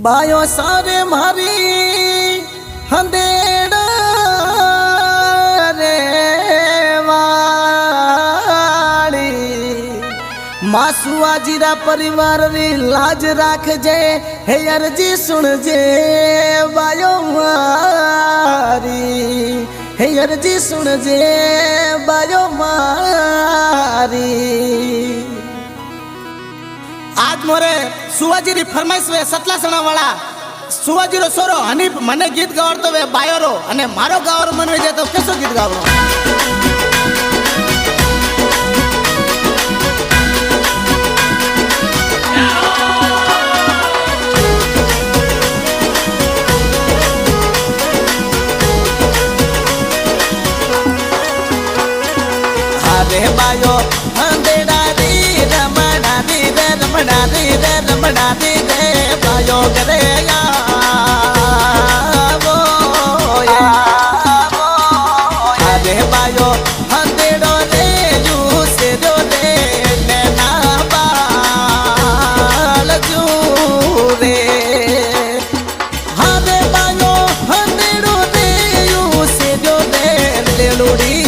Bio सारे मारी हंदेड़ा रे वाली मासुआ जीरा परिवार री लाज राख जे हे अर्जी सुन जे बायो मारी हे अर्जी सुन जे बायो मारी। आज मोरे सुवाजी री फरमाइश वे सतला सणा वाला सुवाजी रो सोरो हनीफ मने गीत गावड़तो वे बायोरो अने मारो गावरो मनवे जे तो केसो गीत गावरो। अरे बायो हंदेड़ा दी रमणा दी रे रमणा दी रे रमणा दी रे बायो करे या वो या अरे बायो हंदेड़ो रे यू से दो रे नैना बाल जू रे अरे बायो हंदेड़ो रे यू से दो रे लेलुड़ी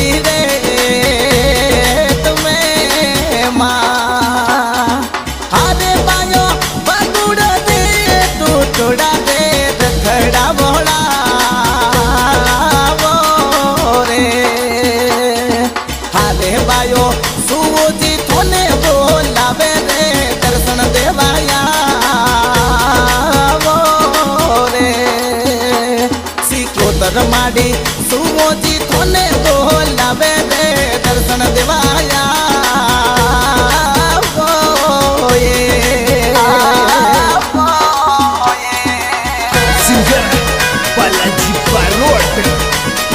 थोड़ा दे थड़ा बोला वो रे हारे बायो सूजी थोने बोलावे रे दर्शन देवाया वो रे सीखो तर माडी सूजी थोने बोलावे रे दर्शन देवाया वो ये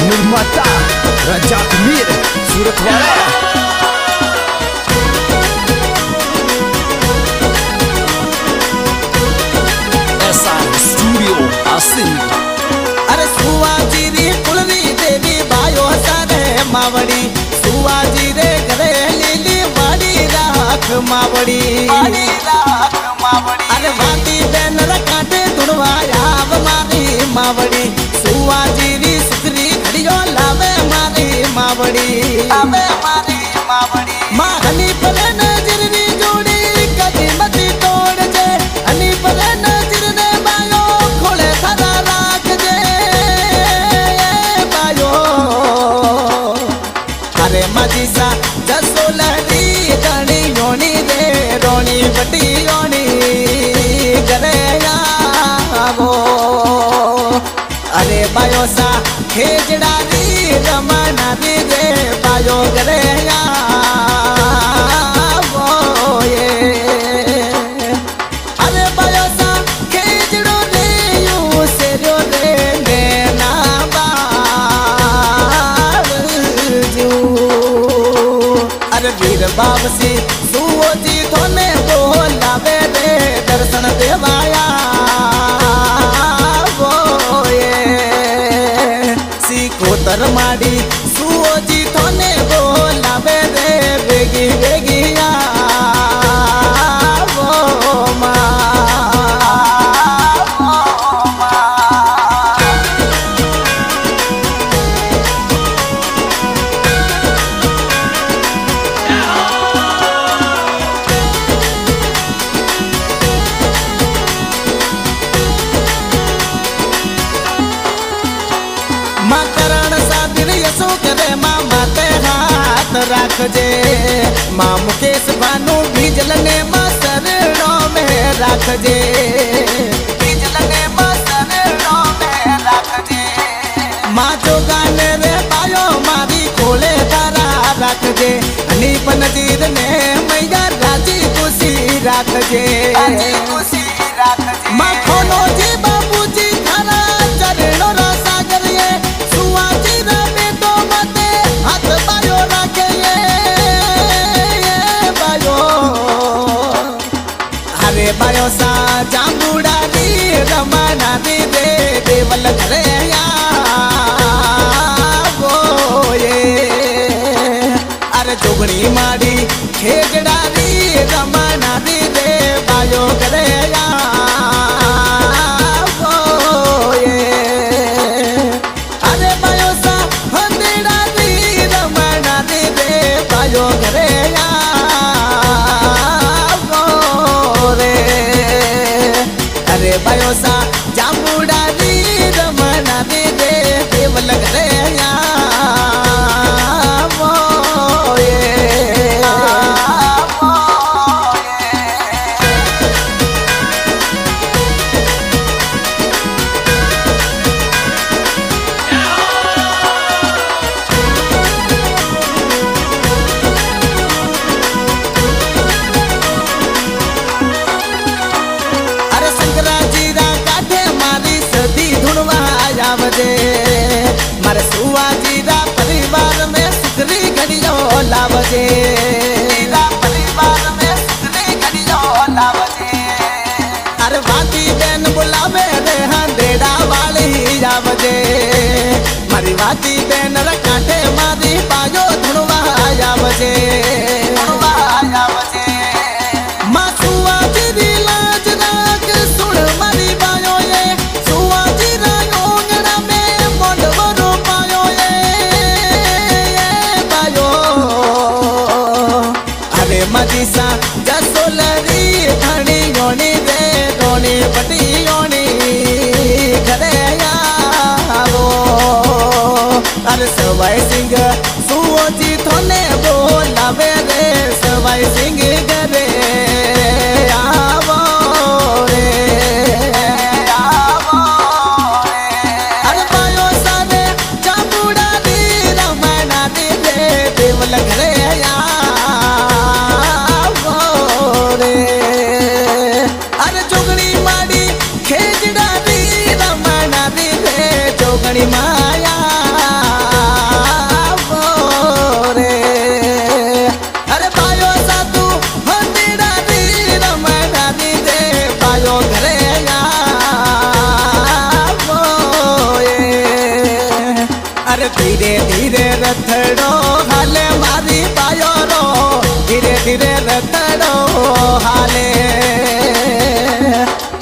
निर्माता रजाक मीर सूरत वाला SR स्टूडियो आसिन। अरे सुवाजी री कुलरी देवी बायो सारे मावड़ी सुवाजी रे घरे लीली वाड़ी राख मावड़ी अरे वाती बेन रकाटे तुड़वाया मारी मावड़ी सुवाजी री सुतरी घड़ियो लावे मारी मावड़ी लावे मारी मावड़ी मां हनी पर नजर री जोड़ी कदी मती तोड़ जे हनी पर नजर ने बायो खोले थारा राख जे बायो अरे मजीसा जसो लहरी गणी योनी रे रोनी बटी योनी गरे आवो अरे बायो सा खेजड़ा दी रमना दी रे बायो गरे आवो ये अरे बायो सा खेजड़ो रे यू से रो रे नैना बाल जू अरे वीर बाबसी सुवोजी थोने बोलावे रे दर्शन देवाया वो ये सीखो तर माडी सुवोजी थोने बोलावे रे बेगी बेगिया वो मां राख जे मां मुकेश भानु बीजल ने मसरणों में राख जे बीजल ने मसरणों में राख जे मां जो गाने रे पायो मारी खोले तारा राख जे हनीफ नजीर ने मैया राजी खुशी राख जे मां खोनो जी बाबू जी थारा चरणों रा सागर ये सुवाजी रा बेटो मते हाथ बायो राखे अरे बायो सा जांबूड़ा दी रमना दी दे देवल घरे वो ये अरे जोगणी माड़ी खेजड़ा दी रमना दी दे बायो घरे घड़ियो लावजे तेरा परिवार में सुखनी घड़ियो लावजे अरे वाती बेन बुलावे रे हंदेड़ा वाली आवजे मारी वाती बेन रे कांठे मारी पायो धुणवा आवजे धुणवा आवजे मां सुवाजी दी लाज राख सुन मारी बायो ये सुवाजी रायो गड़ा में मोंडवरो पायो ये बायो अरे मजीसा जसोलरी धणी योनी रे रोनी पटी योनी घरे आवो अरे सवाई सिंह सुवोजी थोने बोलावे रे सवाई सिंह घरे आवो रे आवो रे अरे बायो सारे चामुड़ा दी रमना दी रे देवल घरे आवो रे अरे जोगणी माड़ी खेजड़ा दी रमना दी रे जोगणी माया रे अरे बायो साधु हंदेड़ा दी रमना दी रे बायो घरे आवो अरे धीरे धीरे रथड़ो हाले मारी बायो रो धीरे धीरे रथड़ो हाले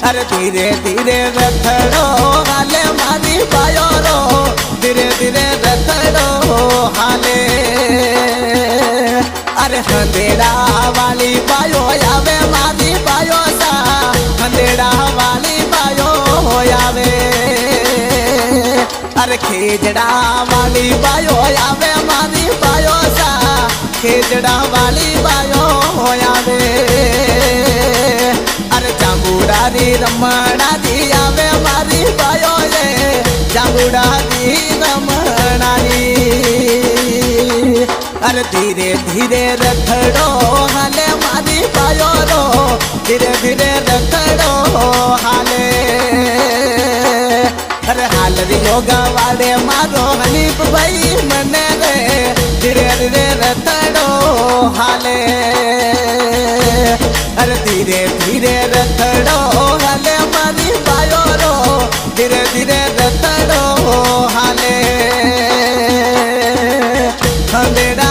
अरे धीरे धीरे रथड़ो हाले मारी बायो रो धीरे धीरे रथड़ो हाले अरे हंदेड़ा वाली बायो आवे मारी बायो सा हंदेड़ा वाली बायो आवे अरे खेजड़ा वाली बायो आवे मारी बायो सा खेजड़ा वाली बायो आवे अरे जांबूड़ा दी रमणा दी आवे मारी बायो ये जांबूड़ा दी रमणा दी अरे धीरे धीरे रथड़ो हाले मारी बायो रो धीरे धीरे रथड़ो हाले अरे हाल योगा वाले मारो हनीफ भाई मने रे धीरे धीरे रथड़ो हाले अरे धीरे धीरे रथड़ो हाले मारी बायो रो धीरे धीरे रथड़ो हाले हंदेड़ा